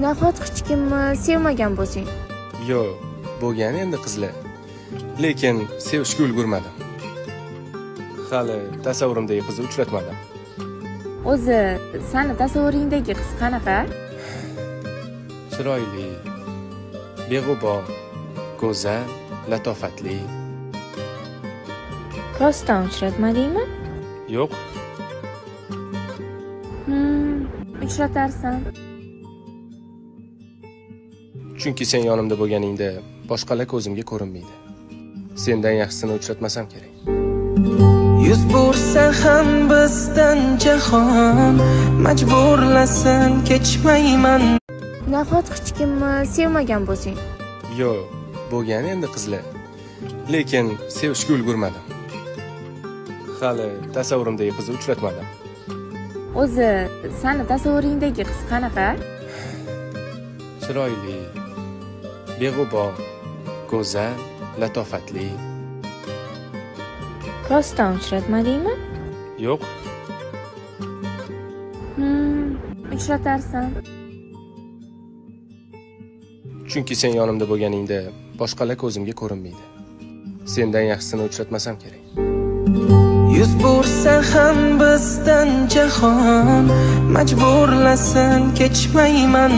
Nahot hech kimni sevmagan bo'lsang? Yo'q, bo'lgan endi qizlar. Lekin sevishga ulgurmadim. Hali tasavvurimdagi qizni uchratmadim. O'zi, seni tasavvuringdagi qiz qanaqa? Chiroyli, beg'ubor, go'zal, latofatli. Rostdan uchratmadingmi? Yo'q, Uchratarsan. chunki sen yonimda bo'lganingda boshqalar ko'zimga ko'rinmaydi. Sendan yaxshisini uchratmasam kerak. Yuz bursa ham bizdan jahon, majburlasan kechmayman. Nahot hech kimni sevmagan bo'lsang? Yo'q, bo'lgan endi qizlar. Lekin sevishga ulgurmadim. Hali tasavvurimdagi qizni uchratmadim. O'zi, seni tasavvuringdagi qiz qanaqa? Chiroyli, beg'ubor, go'zal, latofatli. Rostdan uchratmadingmi? Yo'q, Uchratarsan. chunki sen yonimda bo'lganingda boshqalar ko'zimga ko'rinmaydi. Sendan yaxshisini uchratmasam kerak. Yuz bursa ham bizdan jahon, majburlasan kechmayman.